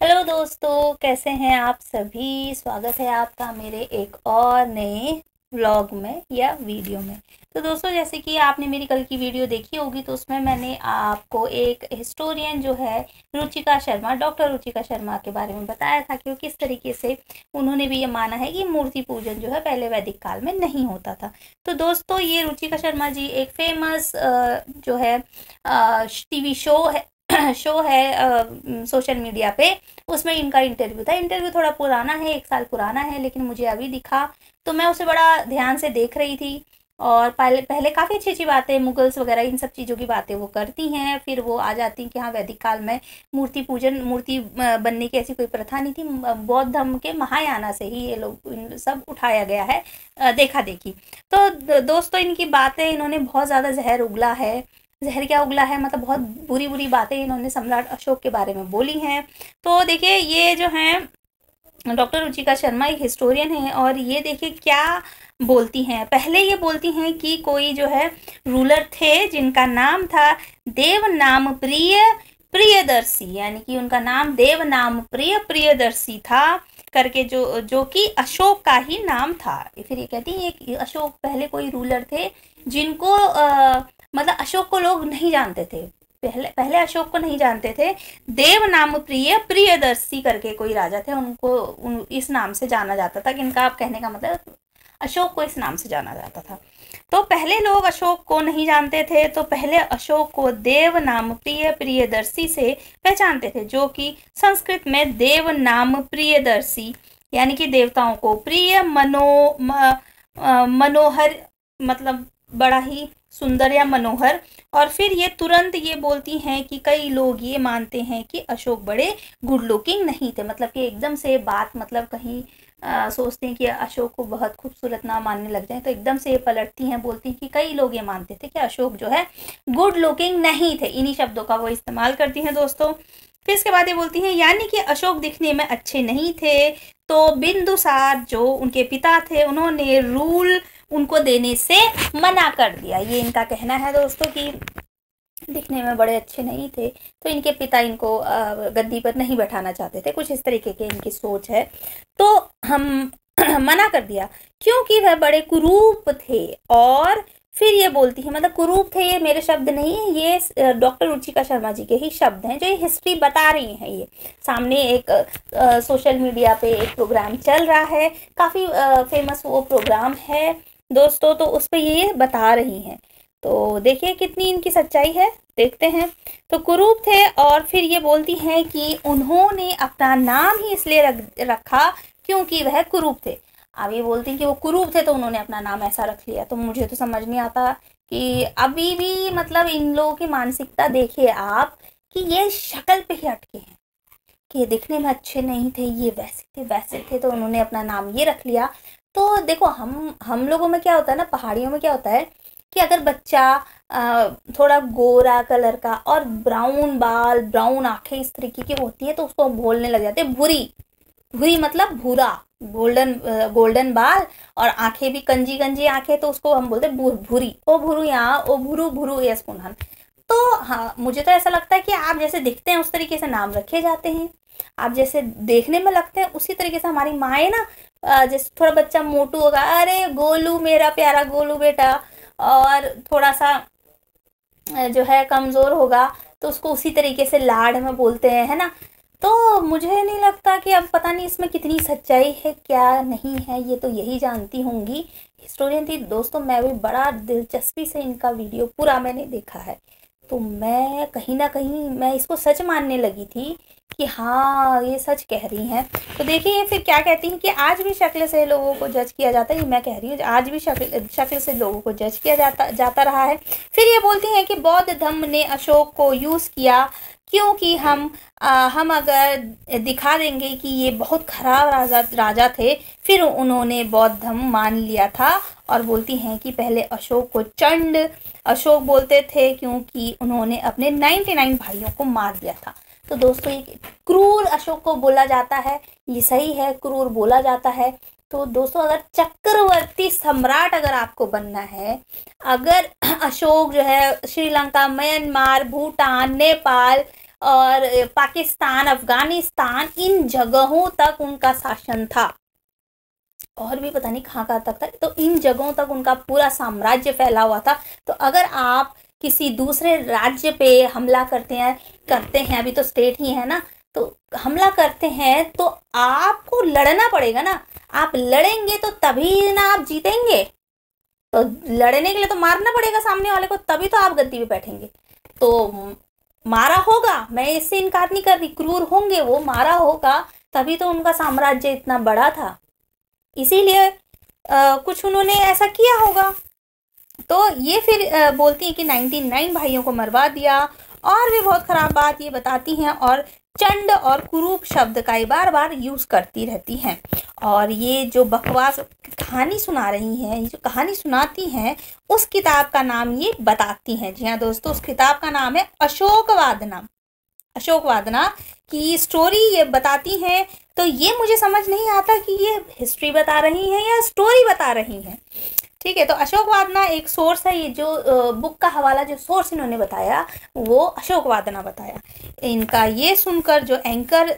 Hello दोस्तों, कैसे हैं आप सभी। स्वागत है आपका मेरे एक और नए व्लॉग में या वीडियो में। तो दोस्तों, जैसे कि आपने मेरी कल की वीडियो देखी होगी तो उसमें मैंने आपको एक हिस्टोरियन जो है रुचिका शर्मा, डॉक्टर रुचिका शर्मा के बारे में बताया था कि किस तरीके से उन्होंने भी ये माना है कि मूर्ति पूजन जो है पहले वैदिक काल में नहीं होता था। तो दोस्तों, ये रुचिका शर्मा जी एक फेमस जो है टीवी शो है सोशल मीडिया पे। उसमें इनका इंटरव्यू था। इंटरव्यू थोड़ा पुराना है, 1 साल पुराना है, लेकिन मुझे अभी दिखा तो मैं उसे बड़ा ध्यान से देख रही थी। और पहले पहले काफ़ी अच्छी अच्छी बातें, मुगल्स वगैरह इन सब चीज़ों की बातें वो करती हैं। फिर वो आ जाती हैं कि हाँ, वैदिक काल में मूर्ति बनने की ऐसी कोई प्रथा नहीं थी। बौद्ध धर्म के महायाना से ही ये लोग सब उठाया गया है, देखा देखी। तो दोस्तों, इनकी बातें, इन्होंने बहुत ज़्यादा जहर उगला है। जहर क्या उगला है, मतलब बहुत बुरी बुरी बातें इन्होंने सम्राट अशोक के बारे में बोली हैं। तो देखिए, ये जो हैं डॉक्टर रुचिका शर्मा एक हिस्टोरियन है और ये देखिए क्या बोलती हैं। पहले ये बोलती हैं कि कोई जो है रूलर थे जिनका नाम था देव नाम प्रिय प्रियदर्शी, यानी कि उनका नाम देव नाम प्रिय प्रियदर्शी था करके, जो जो कि अशोक का ही नाम था। फिर ये कहती है कि अशोक पहले कोई रूलर थे जिनको मतलब अशोक को लोग नहीं जानते थे। पहले पहले अशोक को नहीं जानते थे। देव नाम प्रिय प्रियदर्शी करके कोई राजा थे, इस नाम से जाना जाता था। कि इनका आप कहने का मतलब अशोक को इस नाम से जाना जाता था। तो पहले लोग अशोक को नहीं जानते थे, तो पहले अशोक को देव नाम प्रिय प्रियदर्शी से पहचानते थे, जो कि संस्कृत में देव नाम प्रियदर्शी यानी कि देवताओं को प्रिय मनोहर, मतलब बड़ा ही सुंदर या मनोहर। और फिर ये तुरंत ये बोलती हैं कि कई लोग ये मानते हैं कि अशोक बड़े गुड लुकिंग नहीं थे। मतलब कि एकदम से बात, मतलब कहीं सोचते हैं कि अशोक को बहुत खूबसूरत ना मानने लग जाए, तो एकदम से ये पलटती हैं, बोलती हैं कि कई लोग ये मानते थे कि अशोक जो है गुड लुकिंग नहीं थे। इन्हीं शब्दों का वो इस्तेमाल करती हैं दोस्तों। फिर इसके बाद ये बोलती हैं यानी कि अशोक दिखने में अच्छे नहीं थे, तो बिंदुसार जो उनके पिता थे उन्होंने रूल उनको देने से मना कर दिया। ये इनका कहना है दोस्तों कि दिखने में बड़े अच्छे नहीं थे, तो इनके पिता इनको गद्दी पर नहीं बैठाना चाहते थे। कुछ इस तरीके की इनकी सोच है। तो हम मना कर दिया क्योंकि वह बड़े कुरूप थे। और फिर ये बोलती है, मतलब कुरूप थे, ये मेरे शब्द नहीं है, ये डॉक्टर रुचिका शर्मा जी के ही शब्द हैं, जो ये हिस्ट्री बता रही हैं। ये सामने एक सोशल मीडिया पे एक प्रोग्राम चल रहा है, काफ़ी फेमस वो प्रोग्राम है दोस्तों, तो उस पर ये बता रही हैं। तो देखिए कितनी इनकी सच्चाई है, देखते हैं। तो कुरूप थे, और फिर ये बोलती हैं कि उन्होंने अपना नाम ही इसलिए रखा क्योंकि वह कुरूप थे। अब ये बोलती हैं कि वो कुरूप थे तो उन्होंने अपना नाम ऐसा रख लिया। तो मुझे तो समझ नहीं आता कि अभी भी, मतलब इन लोगों की मानसिकता देखिए आप, कि ये शक्ल पे ही अटके हैं कि ये दिखने में अच्छे नहीं थे, ये वैसे थे तो उन्होंने अपना नाम ये रख लिया। तो देखो, हम लोगों में क्या होता है ना, पहाड़ियों में क्या होता है कि अगर बच्चा थोड़ा गोरा कलर का और ब्राउन बाल, ब्राउन आंखें इस तरीके की होती है, तो उसको बोलने लग जाते हैं भूरी। भूरी मतलब भूरा, गोल्डन गोल्डन बाल और आंखें भी कंजी कंजी आंखें, तो उसको हम बोलते हैं भूरी। ओ भूरू, यहाँ ओ भूरू भूरू, यस पुनहन। तो हाँ, मुझे तो ऐसा लगता है कि आप जैसे दिखते हैं उस तरीके से नाम रखे जाते हैं। आप जैसे देखने में लगते हैं उसी तरीके से हमारी माएँ ना, जैसे थोड़ा बच्चा मोटू होगा, अरे गोलू मेरा प्यारा गोलू बेटा, और थोड़ा सा जो है कमज़ोर होगा तो उसको उसी तरीके से लाड में बोलते हैं, है ना। तो मुझे नहीं लगता कि, अब पता नहीं इसमें कितनी सच्चाई है क्या नहीं है, ये तो यही जानती होंगी। हिस्टोरियन थी दोस्तों, मैं भी बड़ा दिलचस्पी से इनका वीडियो पूरा मैंने देखा है। तो मैं कहीं ना कहीं मैं इसको सच मानने लगी थी कि हाँ, ये सच कह रही हैं। तो देखिए फिर क्या कहती हैं कि आज भी शक्ल से लोगों को जज किया जाता है। ये मैं कह रही हूँ, आज भी शक्ल से लोगों को जज किया जाता रहा है। फिर ये बोलती हैं कि बौद्ध धर्म ने अशोक को यूज़ किया क्योंकि हम अगर दिखा देंगे कि ये बहुत खराब राजा थे, फिर उन्होंने बौद्ध धर्म मान लिया था। और बोलती हैं कि पहले अशोक को चंड अशोक बोलते थे क्योंकि उन्होंने अपने 99 भाइयों को मार दिया था। तो दोस्तों, ये क्रूर अशोक को बोला जाता है, ये सही है, क्रूर बोला जाता है। तो दोस्तों, अगर चक्रवर्ती सम्राट अगर आपको बनना है, अगर अशोक जो है श्रीलंका, म्यांमार, भूटान, नेपाल और पाकिस्तान, अफगानिस्तान, इन जगहों तक उनका शासन था। और भी पता नहीं कहाँ कहाँ तक था। तो इन जगहों तक उनका पूरा साम्राज्य फैला हुआ था। तो अगर आप किसी दूसरे राज्य पे हमला करते हैं, अभी तो स्टेट ही है ना, तो हमला करते हैं तो आपको लड़ना पड़ेगा ना। आप लड़ेंगे तो तभी ना आप जीतेंगे। तो लड़ने के लिए तो मारना पड़ेगा सामने वाले को, तभी तो आप गद्दी पे बैठेंगे। तो मारा होगा, मैं इससे इनकार नहीं कर रही, क्रूर होंगे वो, मारा होगा, तभी तो उनका साम्राज्य इतना बड़ा था। इसीलिए कुछ उन्होंने ऐसा किया होगा। तो ये फिर बोलती हैं कि 99 भाइयों को मरवा दिया। और भी बहुत खराब बात ये बताती हैं, और चंड और कुरूप शब्द का बार बार यूज करती रहती हैं। और ये जो बकवास कहानी सुना रही हैं, ये जो कहानी सुनाती हैं, उस किताब का नाम ये बताती हैं। जी हाँ दोस्तों, उस किताब का नाम है अशोकवादना। अशोकवादना की स्टोरी ये बताती हैं। तो ये मुझे समझ नहीं आता कि ये हिस्ट्री बता रही हैं या स्टोरी बता रही हैं। ठीक है, तो अशोकवादना एक सोर्स है। ये जो बुक का हवाला, जो सोर्स इन्होंने बताया, वो अशोकवादना बताया। इनका ये सुनकर जो एंकर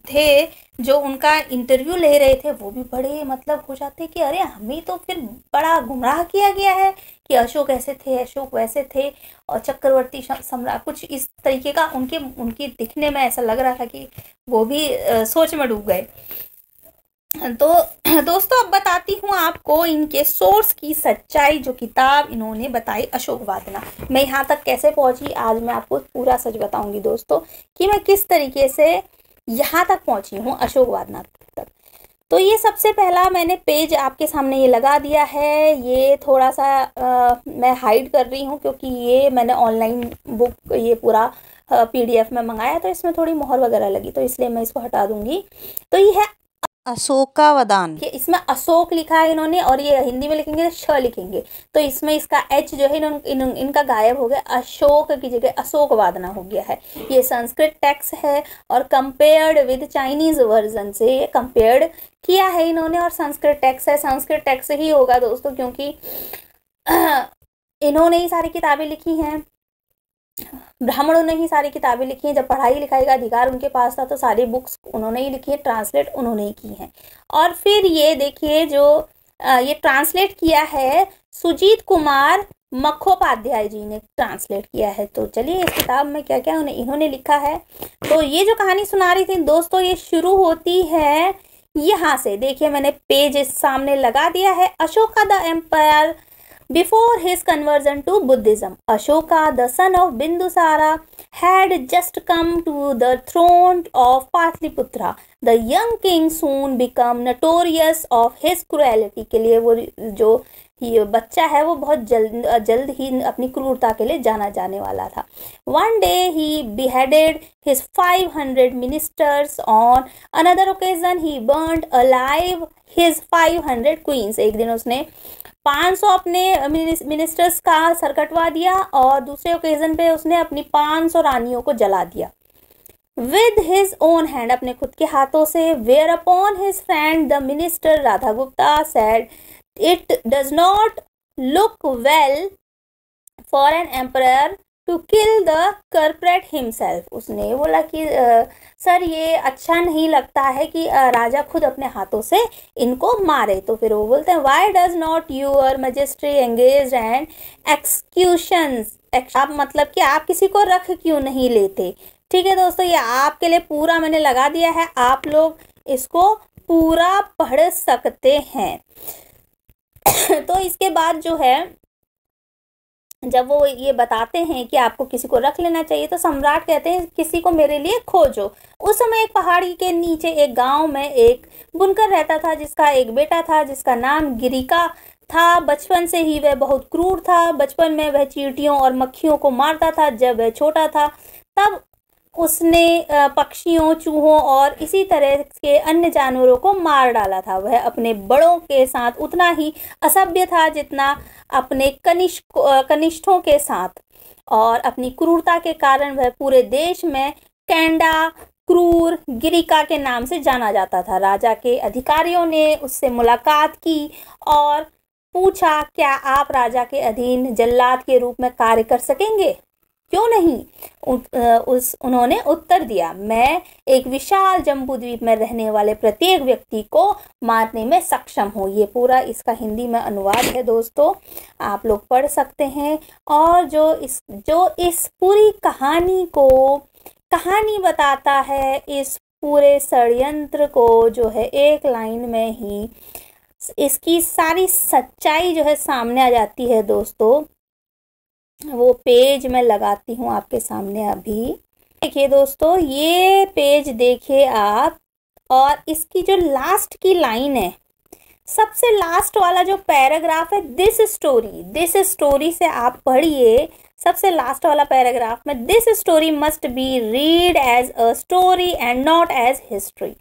थे, जो उनका इंटरव्यू ले रहे थे, वो भी बड़े मतलब हो जाते कि अरे हमें तो फिर बड़ा गुमराह किया गया है कि अशोक ऐसे थे, अशोक वैसे थे, और चक्रवर्ती सम्राट, कुछ इस तरीके का उनकी दिखने में ऐसा लग रहा था कि वो भी सोच में डूब गए। तो दोस्तों, अब बताती हूँ आपको इनके सोर्स की सच्चाई, जो किताब इन्होंने बताई अशोकवादना। मैं यहाँ तक कैसे पहुंची, आज मैं आपको पूरा सच बताऊंगी दोस्तों, कि मैं किस तरीके से यहाँ तक पहुंची हूँ अशोकवादना तक। तो ये सबसे पहला मैंने पेज आपके सामने ये लगा दिया है। ये थोड़ा सा मैं हाइड कर रही हूँ, क्योंकि ये मैंने ऑनलाइन बुक ये पूरा PDF में मंगाया, तो इसमें थोड़ी मोहर वगैरह लगी, तो इसलिए मैं इसको हटा दूंगी। तो ये है अशोकावदान। ये इसमें अशोक लिखा है इन्होंने, और ये हिंदी में लिखेंगे श लिखेंगे, तो इसमें इसका H जो है इनका गायब हो गया, अशोक की जगह अशोकवादना हो गया है। ये संस्कृत टेक्स्ट है, और कंपेयर्ड विद चाइनीज वर्जन से ये कंपेयर्ड किया है इन्होंने। और संस्कृत टेक्स्ट है, संस्कृत टेक्स्ट ही होगा दोस्तों, क्योंकि इन्होंने ही सारी किताबें लिखी हैं, ब्राह्मणों ने ही सारी किताबें लिखी हैं। जब पढ़ाई लिखाई का अधिकार उनके पास था, तो सारी बुक्स उन्होंने ही लिखी है, ट्रांसलेट उन्होंने ही की हैं। और फिर ये देखिए, जो ये ट्रांसलेट किया है, सुजीत कुमार मखोपाध्याय जी ने ट्रांसलेट किया है। तो चलिए, इस किताब में क्या क्या इन्होंने लिखा है। तो ये जो कहानी सुना रही थी दोस्तों, ये शुरू होती है यहाँ से। देखिए, मैंने पेज सामने लगा दिया है। Ashoka the empire before his conversion to Buddhism. Ashoka, the son of Bindusara, had just come to the throne of Patliputra. The young king soon became notorious of his cruelty. के लिए वो जो ये बच्चा है, वो बहुत जल्द ही अपनी क्रूरता के लिए जाना जाने वाला था। One day he beheaded his 500 ministers. On another occasion he burned alive his 500 queens. एक दिन उसने 500 अपने मिनिस्टर्स का सर कटवा दिया, और दूसरे ओकेजन पे उसने अपनी 500 रानियों को जला दिया। विद हिज ओन हैंड, अपने खुद के हाथों से। Whereupon his friend the minister Radha Gupta said, it does not look well for an emperor to kill the कर्परेट हिमसेल्फ। उसने बोला कि सर, ये अच्छा नहीं लगता है कि राजा खुद अपने हाथों से इनको मारे। तो फिर वो बोलते हैं, why does not your magistracy engage and executions. आप मतलब कि आप किसी को रख क्यों नहीं लेते। ठीक है दोस्तों, ये आपके लिए पूरा मैंने लगा दिया है, आप लोग इसको पूरा पढ़ सकते हैं। तो इसके बाद जो है, जब वो ये बताते हैं कि आपको किसी को रख लेना चाहिए, तो सम्राट कहते हैं, किसी को मेरे लिए खोजो। उस समय एक पहाड़ी के नीचे एक गांव में एक बुनकर रहता था, जिसका एक बेटा था, जिसका नाम गिरिका था। बचपन से ही वह बहुत क्रूर था। बचपन में वह चींटियों और मक्खियों को मारता था। जब वह छोटा था, तब उसने पक्षियों, चूहों और इसी तरह के अन्य जानवरों को मार डाला था। वह अपने बड़ों के साथ उतना ही असभ्य था जितना अपने कनिष्ठों के साथ, और अपनी क्रूरता के कारण वह पूरे देश में कैंडा क्रूर गिरिका के नाम से जाना जाता था। राजा के अधिकारियों ने उससे मुलाकात की और पूछा, क्या आप राजा के अधीन जल्लाद के रूप में कार्य कर सकेंगे। क्यों नहीं? उन्होंने उत्तर दिया, मैं एक विशाल जम्बूद्वीप में रहने वाले प्रत्येक व्यक्ति को मारने में सक्षम हूँ। ये पूरा इसका हिंदी में अनुवाद है दोस्तों, आप लोग पढ़ सकते हैं। और जो इस पूरी कहानी बताता है, इस पूरे षड्यंत्र को जो है एक लाइन में ही इसकी सारी सच्चाई जो है सामने आ जाती है दोस्तों। वो पेज मैं लगाती हूँ आपके सामने अभी। देखिए दोस्तों, ये पेज देखिए आप, और इसकी जो लास्ट की लाइन है, सबसे लास्ट वाला जो पैराग्राफ है, दिस स्टोरी से आप पढ़िए। सबसे लास्ट वाला पैराग्राफ में, this story must be read as a story and not as history.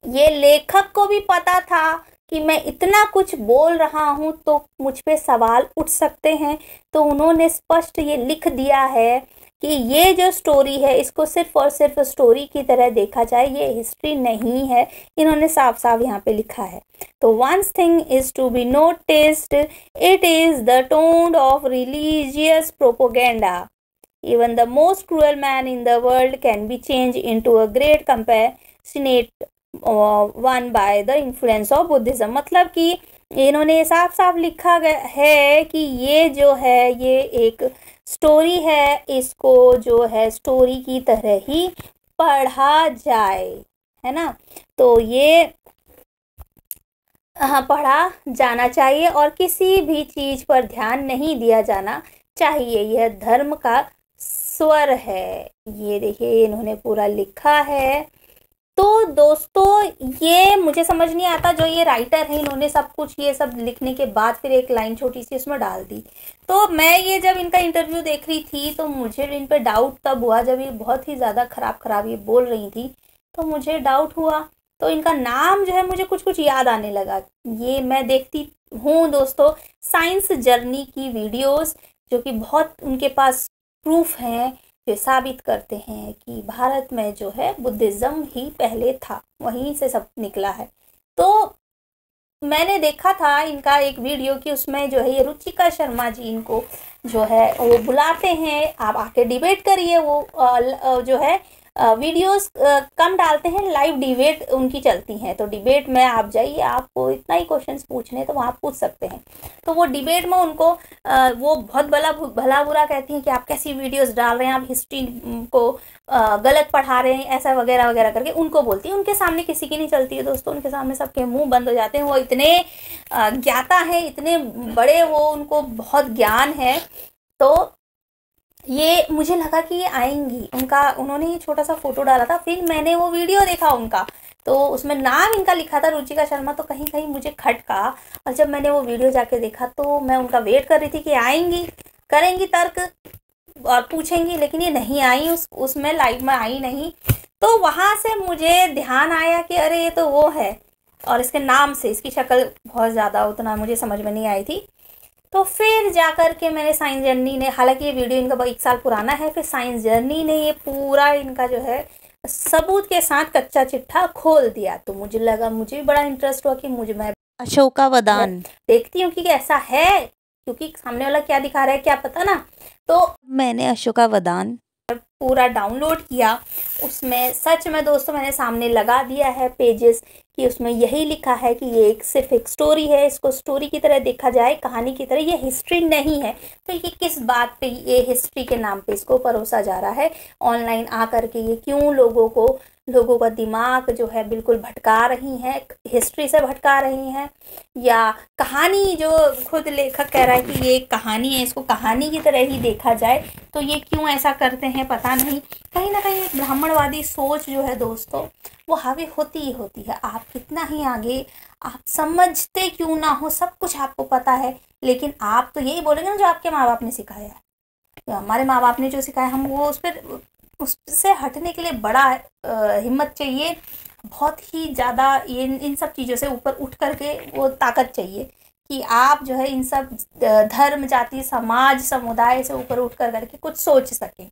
ये लेखक को भी पता था कि मैं इतना कुछ बोल रहा हूँ तो मुझ पे सवाल उठ सकते हैं, तो उन्होंने स्पष्ट ये लिख दिया है कि ये जो स्टोरी है इसको सिर्फ और सिर्फ स्टोरी की तरह देखा जाए, ये हिस्ट्री नहीं है। इन्होंने साफ साफ यहाँ पे लिखा है। तो once thing is to be noticed, it is the tone of religious propaganda. Even the most cruel man in the world can be changed into a great compassionate one by the influence of Buddhism। मतलब कि इन्होंने साफ साफ लिखा है कि ये जो है ये एक स्टोरी है, इसको जो है स्टोरी की तरह ही पढ़ा जाए, है ना। तो ये पढ़ा जाना चाहिए और किसी भी चीज पर ध्यान नहीं दिया जाना चाहिए। यह धर्म का स्वर है। ये देखिए इन्होंने पूरा लिखा है। तो दोस्तों, ये मुझे समझ नहीं आता, जो ये राइटर है इन्होंने सब कुछ ये सब लिखने के बाद फिर एक लाइन छोटी सी उसमें डाल दी। तो मैं ये जब इनका इंटरव्यू देख रही थी तो मुझे इन पे डाउट तब हुआ जब ये बहुत ही ज़्यादा खराब ये बोल रही थी, तो मुझे डाउट हुआ। तो इनका नाम जो है मुझे कुछ याद आने लगा। ये मैं देखती हूँ दोस्तों साइंस जर्नी की वीडियोस, जो कि बहुत उनके पास प्रूफ हैं जो साबित करते हैं कि भारत में जो है बुद्धिज़्म ही पहले था, वहीं से सब निकला है। तो मैंने देखा था इनका एक वीडियो कि उसमें जो है ये रुचिका शर्मा जी इनको जो है वो बुलाते हैं, आप आके डिबेट करिए। वो जो है वीडियोस कम डालते हैं, लाइव डिबेट उनकी चलती हैं। तो डिबेट में आप जाइए, आपको इतना ही क्वेश्चंस पूछने हैं तो वहाँ पूछ सकते हैं। तो वो डिबेट में उनको वो बहुत भला बुरा कहती हैं कि आप कैसी वीडियोस डाल रहे हैं, आप हिस्ट्री को गलत पढ़ा रहे हैं, ऐसा वगैरह वगैरह करके उनको बोलती है। उनके सामने किसी की नहीं चलती है दोस्तों, उनके सामने सबके मुंह बंद हो जाते हैं। वो इतने ज्ञाता हैं, इतने बड़े, वो उनको बहुत ज्ञान है। तो ये मुझे लगा कि ये आएंगी, उन्होंने ये छोटा सा फोटो डाला था, फिर मैंने वो वीडियो देखा उनका, तो उसमें नाम इनका लिखा था रुचिका शर्मा। तो कहीं कहीं मुझे खटका, और जब मैंने वो वीडियो जाके देखा तो मैं उनका वेट कर रही थी कि आएंगी, करेंगी तर्क और पूछेंगी, लेकिन ये नहीं आई, उसमें लाइव में आई नहीं। तो वहाँ से मुझे ध्यान आया कि अरे ये तो वो है, और इसके नाम से इसकी शक्ल बहुत ज़्यादा उतना मुझे समझ में नहीं आई थी। तो फिर जाकर के मैंने साइंस जर्नी ने, हालांकि ये वीडियो इनका 1 साल पुराना है, फिर साइंस जर्नी ने ये पूरा इनका जो है सबूत के साथ कच्चा चिट्ठा खोल दिया। तो मुझे लगा, मुझे भी बड़ा इंटरेस्ट हुआ कि मैं अशोकावदान देखती हूँ कि ऐसा है, क्योंकि सामने वाला क्या दिखा रहा है क्या पता ना। तो मैंने अशोकावदान पूरा डाउनलोड किया। उसमें सच में दोस्तों मैंने सामने लगा दिया है पेजेस कि उसमें यही लिखा है कि ये सिर्फ एक स्टोरी है, इसको स्टोरी की तरह देखा जाए, कहानी की तरह, ये हिस्ट्री नहीं है। तो ये किस बात पे ये हिस्ट्री के नाम पे इसको परोसा जा रहा है ऑनलाइन आकर के, ये क्यों लोगों का दिमाग जो है बिल्कुल भटका रही हैं, हिस्ट्री से भटका रही हैं, या कहानी जो खुद लेखक कह रहा है कि ये एक कहानी है, इसको कहानी की तरह ही देखा जाए, तो ये क्यों ऐसा करते हैं पता नहीं। कहीं ना कहीं एक ब्राह्मणवादी सोच जो है दोस्तों वो हावी होती ही होती है। आप कितना ही आगे आप समझते क्यों ना हो, सब कुछ आपको पता है, लेकिन आप तो यही बोलेंगे ना जो आपके माँ बाप ने सिखाया है। तो हमारे माँ बाप ने जो सिखाया, हम वो उससे हटने के लिए बड़ा हिम्मत चाहिए, बहुत ही ज़्यादा इन सब चीज़ों से ऊपर उठ करके वो ताकत चाहिए कि आप जो है इन सब धर्म, जाति, समाज, समुदाय से ऊपर उठ करके कुछ सोच सकें।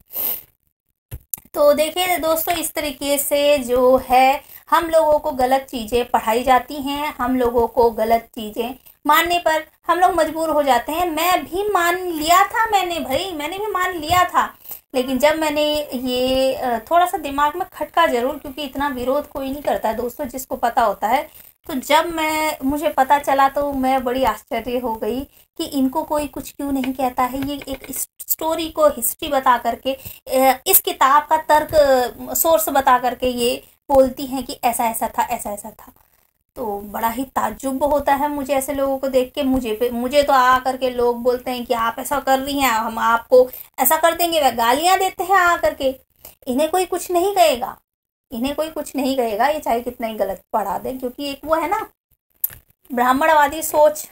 तो देखिए दोस्तों, इस तरीके से जो है हम लोगों को गलत चीज़ें पढ़ाई जाती हैं, हम लोगों को गलत चीज़ें मानने पर हम लोग मजबूर हो जाते हैं। मैं भी मान लिया था, मैंने भी मान लिया था, लेकिन जब मैंने ये थोड़ा सा दिमाग में खटका ज़रूर, क्योंकि इतना विरोध कोई नहीं करता है दोस्तों, जिसको पता होता है। तो जब मुझे पता चला तो मैं बड़ी आश्चर्य हो गई कि इनको कोई कुछ क्यों नहीं कहता है। ये एक स्टोरी को हिस्ट्री बता करके, इस किताब का तर्क सोर्स बता करके ये बोलती हैं कि ऐसा ऐसा था, ऐसा ऐसा था। तो बड़ा ही ताज्जुब होता है मुझे ऐसे लोगों को देख के। मुझे तो आ करके लोग बोलते हैं कि आप ऐसा कर रही हैं, हम आपको ऐसा कर देंगे, वह गालियां देते हैं आ करके। इन्हें कोई कुछ नहीं कहेगा, इन्हें कोई कुछ नहीं कहेगा, ये चाहे कितना ही गलत पढ़ा दे, क्योंकि एक वो है ना ब्राह्मणवादी सोच,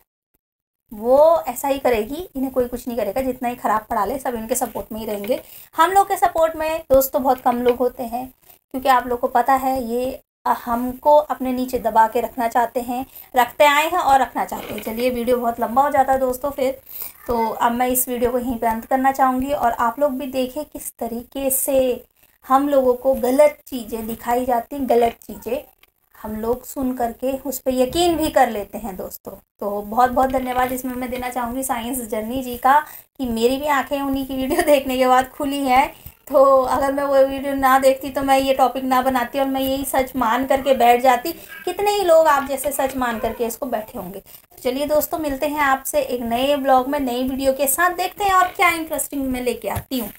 वो ऐसा ही करेगी। इन्हें कोई कुछ नहीं करेगा, जितना ही खराब पढ़ा ले सब इनके सपोर्ट में ही रहेंगे। हम लोग के सपोर्ट में दोस्तों बहुत कम लोग होते हैं, क्योंकि आप लोग को पता है ये हमको अपने नीचे दबा के रखना चाहते हैं, रखते आए हैं और रखना चाहते हैं। चलिए वीडियो बहुत लंबा हो जाता है दोस्तों फिर, तो अब मैं इस वीडियो को यहीं पे अंत करना चाहूँगी। और आप लोग भी देखें किस तरीके से हम लोगों को गलत चीज़ें दिखाई जाती, गलत चीज़ें हम लोग सुन करके उस पर यकीन भी कर लेते हैं दोस्तों। तो बहुत बहुत धन्यवाद इसमें मैं देना चाहूँगी साइंस जर्नी जी का, कि मेरी भी आंखें उन्हीं की वीडियो देखने के बाद खुली हैं। तो अगर मैं वो वीडियो ना देखती तो मैं ये टॉपिक ना बनाती और मैं यही सच मान करके बैठ जाती। कितने ही लोग आप जैसे सच मान करके इसको बैठे होंगे। तो चलिए दोस्तों, मिलते हैं आपसे एक नए ब्लॉग में नई वीडियो के साथ, देखते हैं और क्या इंटरेस्टिंग मैं लेके आती हूँ।